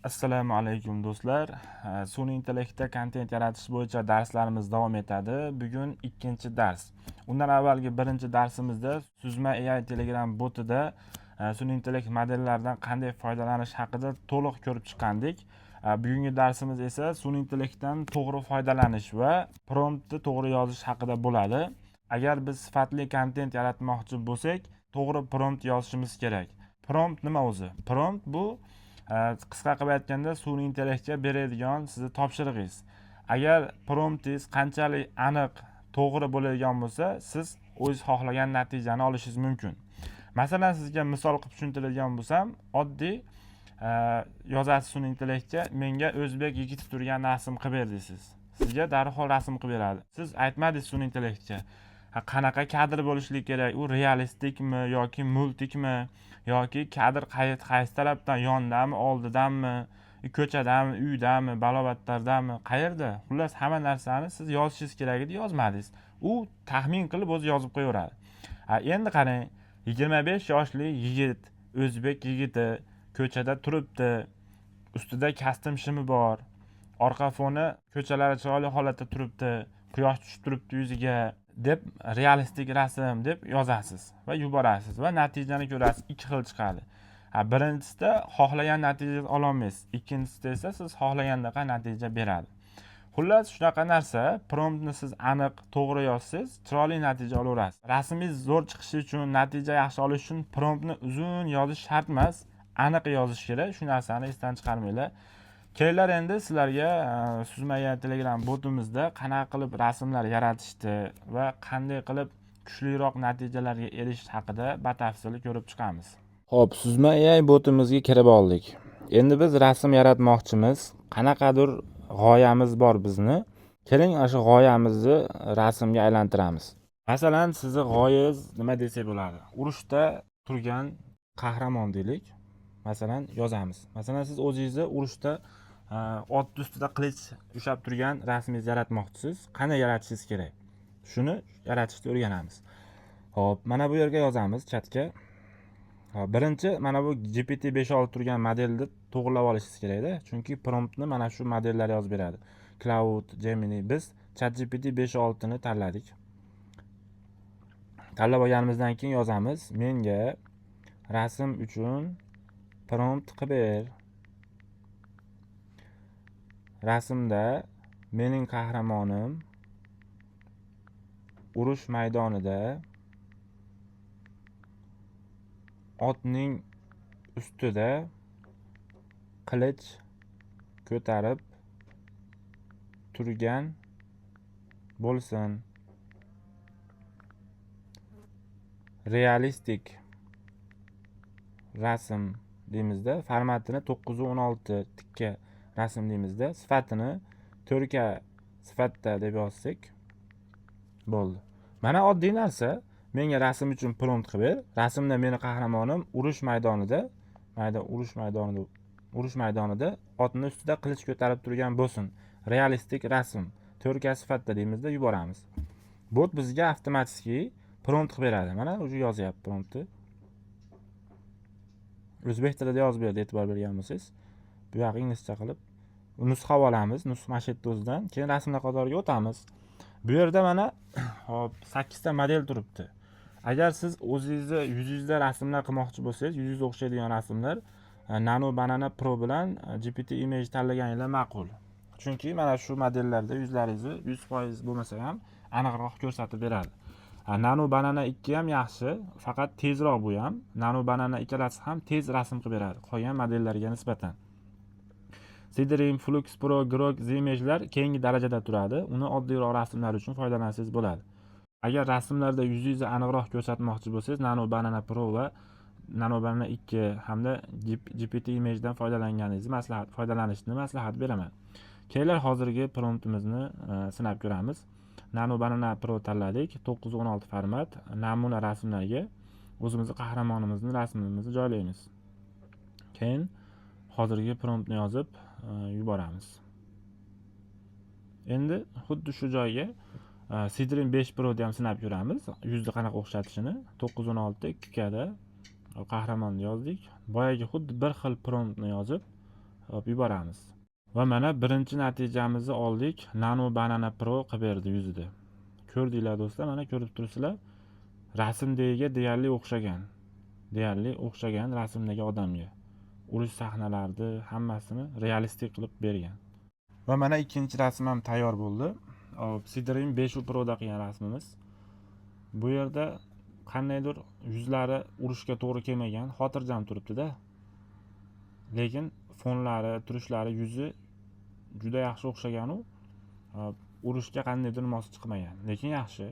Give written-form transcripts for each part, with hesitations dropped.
Assalomu alaykum do'stlar. Sun'iy intellektda kontent yaratish bo'yicha darslarimiz davom etadi. Bugun ikkinchi dars. Undan avvalgi birinchi darsimizda Suzma AI Telegram botida sun'iy intellekt modellaridan qanday foydalanish haqida to'liq ko'rib chiqqandik. Bugungi darsimiz esa sun'iy intellektdan to'g'ri foydalanish va promptni to'g'ri yozish haqida bo'ladi. Agar biz sifatli kontent yaratmoqchi bo'lsak, to'g'ri prompt yozishimiz kerak. Prompt nima o'zi? Prompt bu qisqa qilib aytganda sun'iy intellektga beradigan sizni topshirig'ingiz. Agar promptingiz qanchalik aniq, to'g'ri bo'ladigan bo'lsa, siz o'zingiz xohlagan natijani olishingiz mumkin. Masalan, sizga misol qilib tushuntiradigan bo'lsam, oddiy yozasiz sun'iy intellektga menga o'zbek yigiti turgan rasm qilib ber deysiz. Sizga darhol rasm qilib beradi. Siz aytmadingiz sun'iy intellektga qanaqa kadr bo'lishligi kerak, u realistikmi yoki multikmi yoki kadr qaysi tarafdan, yondami, oldidanmi, ko'chadami, uydami, balobatlardami, qayerda? Xullas hamma narsani siz yozishingiz kerak edi, yozmadingiz. U taxmin qilib o'zi yozib qo'yaveradi. Endi qarang, 25 yoshli yigit, o'zbek yigiti ko'chada turibdi. Ustida kostyum shimi bor. Orqa foni ko'chalari chiroyli holatda turibdi. Quyosh tushib turibdi yuziga deb realistik rasm deb yozasiz va yuborasiz va natijani ko'rasiz, ikki xil chiqadi. Birinchisida xohlagan natijani ololmaysiz, ikkinchisida esa siz xohlagandaqa natija beradi. Xullas shunaqa narsa, promptni siz aniq, to'g'ri yozsangiz, chiroyli natija olaverasiz. Rasmingiz zo'r chiqishi uchun, natija yaxshi olish uchun promptni uzun yozish shart emas, aniq yozish kerak. Shu narsani esdan chiqarmanglar. Kelinglar endi sizlarga Suzma AI Telegram botimizda qanaqa qilib rasmlar yaratishni va qanday qilib kuchliroq natijalarga erishish haqida batafsil ko'rib chiqamiz. Xo'p, Suzma AI botimizga kirib oldik. Endi biz rasm yaratmoqchimiz. Qanaqadir g'oyamiz bor bizni. Keling, o'sha g'oyamizni rasmga aylantiramiz. Masalan, sizning g'oyangiz nima desak bo'ladi? Urushda turgan qahramon deylik. Masalan, yozamiz. Masalan, siz o'zingizni urushda ot ustida qilich ushlab turgan rasmingizni yaratmoqchisiz. Qanday yaratishingiz kerak? Shuni yaratishni o'rganamiz. Xo'p, mana bu yerga yozamiz chatga. Birinchi mana bu GPT-5.6 turgan modelni to'g'rilab olishingiz kerak-da, chunki promptni mana shu modellar yozib beradi. Cloud, Gemini, biz ChatGPT 5.6 ni tanladik. Tanlab olganimizdan keyin yozamiz: menga rasm uchun prompt qilib ber. Rasmda mening qahramonim urush maydonida otning ustida qilich ko'tarib turgan bo'lsin. Realistik rasm deymizda, formatini 916 tikka rasm deymizda, sifatini 4K sifatda deb yozsak bo'ldi. Mana oddiy narsa. Menga rasm uchun prompt qilib ber. Rasmda meni qahramonim urush maydonida otning ustida qilich ko'tarib turgan bo'lsin. Realistik rasm 4K sifatda deymizda, yuboramiz. Bot bizga avtomatik prompt qilib beradi. Mana o'sha yozyapti promptni. O'zbek tilida yozib berdi, e'tibor bergan bo'lsangiz. Bu yoq inglizcha qilib nusxa olamiz, nusxa o'zidan. Keyin rasmlar qatoriga o'tamiz. Bu yerda mana hop 8 ta model turibdi. Agar siz o'zingizni yuzingizda rasmlar qilmoqchi bo'lsangiz, yuzingizga o'xshaydigan rasmlar Nano Banana Pro bilan GPT Image tanlaganingiz ma'qul. Chunki mana shu modellarda yuzlaringizni 100% bo'lmasa ham aniqroq ko'rsatib beradi. Nano Banana 2 ham yaxshi, faqat tezroq bu ham. Nano Banana ikkalasi ham tez rasm qilib beradi qolgan modellarga nisbatan. Sidrim, Flux Pro, Grok, Zimage'lar keyingi darajada turadi. Uni oddiyroq rasmlar uchun foydalansangiz bo'ladi. Agar rasmlarda yuzingizni aniqroq ko'rsatmoqchi bo'lsangiz, Nano Banana Pro va Nano Banana 2 hamda GPT Image dan foydalanishni maslahat beraman. Kelinglar hozirgi promptimizni sinab ko'ramiz. Nano Banana Pro tanladik. 916 format. Namuna rasmlarga o'zimizning qahramonimizning rasmimizni joylaymiz. Keyin hozirgi promptni yozib yuboramiz. Endi xuddi shu joyga Sidrim 5 Pro ham sinab ko'ramiz. Yuzni qanaqa o'xshatishini 916 2K da qahramonni yozdik. Boyagi xuddi bir xil promptni yozib Hop, yuboramiz. Va mana birinchi natijamizni oldik. Nano Banana Pro qilib berdi yuzida. Ko'rdinglar do'stlar, mana ko'rib turibsizlar. Rasmdagiga deyarli o'xshagan rasmdagi odamga. Urush sahnalarida hammasini realistik qilib bergan. Va mana ikkinchi rasm ham tayyor bo'ldi. Sidrim 5 Pro'da qilgan rasmimiz. Bu yerda qandaydir yuzlari urushga to'g'ri kelmagan, xotirjam turibdi-da. Lekin fonlari, turishlari, yuzi juda yaxshi o'xshagan u. Urushga qandaydir mos chiqmagan, lekin yaxshi.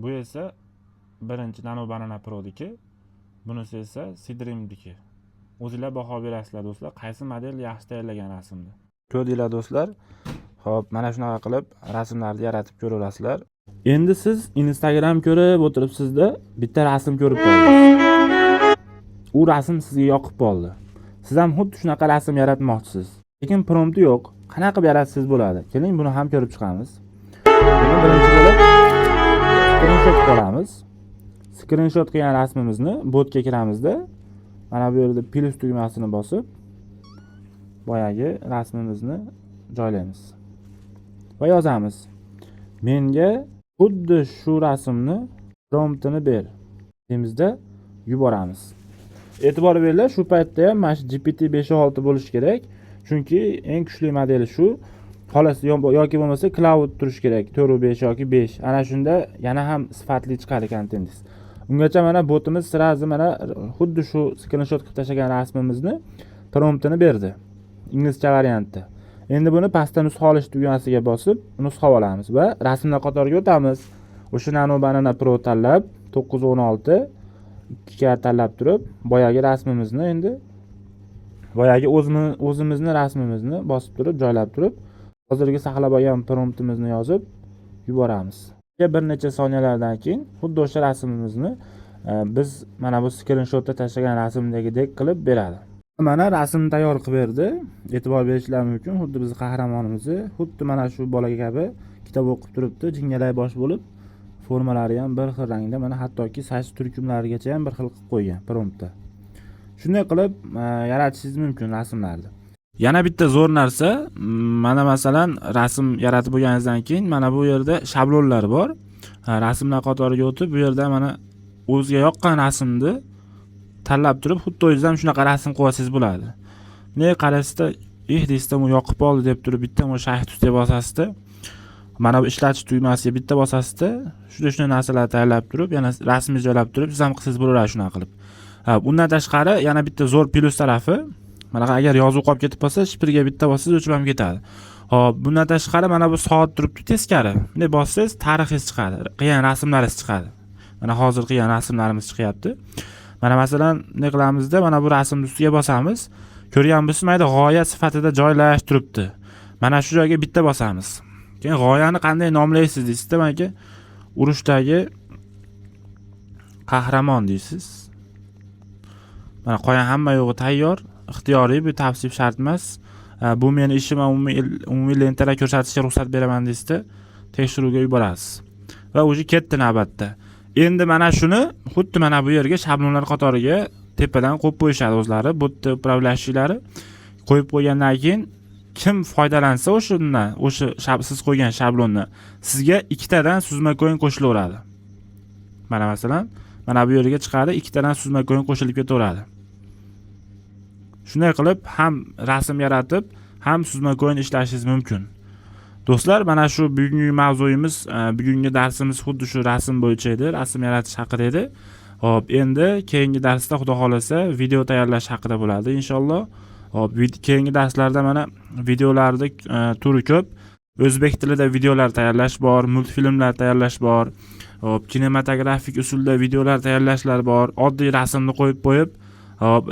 Bu esa birinchi Nano Banana Pro'diki, bunisi esa Sidrim'diki. O'zingizlar baho berasizlar do'stlar, qaysi model yaxshi tayyorlagan rasmni. Ko'rdinglar do'stlar. Xo'p, mana shunaqa qilib rasmlarni yaratib ko'raverasizlar. Endi siz Instagram ko'rib o'tiribsizda, bitta rasm ko'rib qoldingiz. U rasm sizga yoqib qoldi. Siz ham xuddi shunaqa rasm yaratmoqchisiz. Lekin prompti yo'q. Qanaqa qilib yaratsangiz bo'ladi? Keling, buni ham ko'rib chiqamiz. Buni birinchi bo'lib screenshot qilamiz. Screenshot qilgan rasmimizni botga kiramizda, mana bu yerda plus tugmasini bosib, boyagi rasmimizni joylaymiz. Va yozamiz. Menga xuddi shu rasmni promptini ber. Demizda yuboramiz. E'tibor beringlar, shu paytda ham mana shu GPT 5.6 bo'lish kerak. Chunki eng kuchli modeli shu. Xolos yoki bo'lmasa cloud turish kerak. 4.5 yoki 5. Ana shunda yana ham sifatli chiqadi kontentingiz. Ungacha mana botimiz sirazi mana xuddi shu screenshot qilib tashlagan rasmimizni promptini berdi. Inglizcha variantda. Endi buni pastda nusxa olish tugmasiga bosib, nusxa olamiz va rasmlar qatoriga o'tamiz. O'sha Nano Banana Pro tanlab 916 2 tanlab turib, boyagi rasmimizni endi boyagi o'zimizni rasmimizni bosib turib, joylab turib, hozirgi saqlab olgan promptimizni yozib yuboramiz. Bir necha soniyalardan keyin xuddi o'sha rasmimizni biz mana bu screenshotda tashlagan rasmdagidek qilib beradi. Mana rasm tayyor qilib berdi. E'tibor berishingiz mumkin. Xuddi biz qahramonimizni, xuddi mana shu bolaga kabi kitob o'qib turibdi, jingalay bosh bo'lib, formalari ham bir xil rangda, mana hattoki saç turkumlarigacha ham bir xil qilib qo'ygan promptda. Shunday qilib yaratishingiz mumkin rasmlarni. Yana bitta zo'r narsa, mana masalan rasm yaratib bo'lganingizdan keyin mana bu yerda shablonlar bor. Rasmlar qatoriga o'tib, bu yerda mana o'zga yoqqan rasmni tanlab turib, xuddi o'zingiz ham shunaqa rasm qo'ysangiz bo'ladi. Ne qarasizda, deysizda u yoqib oldi deb turib bitta mo shayx tuzga bosasizda, mana bu ishlatish tugmasiga bitta bosasizda, shunday narsalar tayyorlab turib, yana rasmingizni joylab turib, siz ham qilsangiz bo'laveradi shunaqa qilib. Bundan tashqari yana bitta zo'r plus tarafi, mana agar yozuv qolib ketib qolsa, shipirga bitta bossangiz o'chib ham ketadi. Hop, bundan tashqari mana bu soat turibdi teskari. Bunday bossangiz tarixiz chiqadi, qilgan rasmlaringiz chiqadi. Mana hozir qilgan rasmlarimiz chiqyapti. Mana masalan, ne qilamizda, mana bu rasmni ustiga bosamiz. Ko'rgan bo'lsangiz, mayda g'oya sifatida joylash turibdi. Mana shu joyga bitta bosamiz. Keyin g'oyani qanday nomlaysiz deysizda, menga urushdagi qahramon deysiz. Mana qolgan hamma yo'g'i tayyor, ixtiyoriy, bu tavsif shart emas. Bu meni ishim, umumiy lentalar ko'rsatishga ruxsat beraman deysizda, tekshiruvga yuborasiz. Va o'zi ketdi navbatda. Endi mana shuni xuddi mana bu yerga shablonlar qatoriga tepadan qo'yib qo'yishadi o'zlari, botda upravlashchilari qo'yib qo'ygandan keyin kim foydalansa o'shundan, o'sha siz qo'ygan shablonni, sizga ikkitadan suzma ko'yin qo'shilaveradi. Mana masalan, mana bu yerga chiqadi, ikkitadan suzma ko'yin qo'shilib ketaveradi. Shunday qilib ham rasm yaratib, ham suzma ko'yin ishlashingiz mumkin. Do'stlar, mana shu bugungi mavzuyimiz, bugungi darsimiz xuddi shu rasm bo'yicha edi, rasm yaratish haqida edi. Hop, endi keyingi darsda xudo xolasa video tayyorlash haqida bo'ladi inshaalloh. Hop, keyingi darslarda mana videolarda turi ko'p. O'zbek tilida videolar tayyorlash bor, multfilmlar tayyorlash bor. Hop, kinematografik usulda videolar tayyorlashlar bor. Oddiy rasmni qo'yib, hop,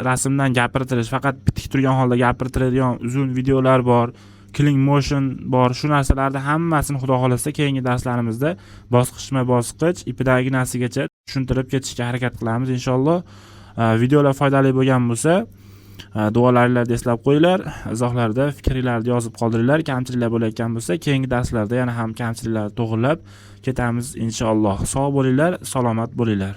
rasmdan gapirtirish, faqat bitik turgan holda gapirtiradigan uzun videolar bor. Clean motion bor. Shu narsalarni hammasini xudo xolasa keyingi darslarimizda bosqichma-bosqich ipidagi narsigacha tushuntirib ketishga harakat qilamiz inshaalloh. Videolar foydali bo'lgan bo'lsa, duolaringlarni eslab qo'yinglar, izohlarda fikringizni yozib qoldiringlar. Kamchiliklar bo'layotgan bo'lsa, keyingi darslarda yana ham kamchiliklarni to'g'rilab ketamiz inshaalloh. Sog' bo'linglar, salomat bo'linglar.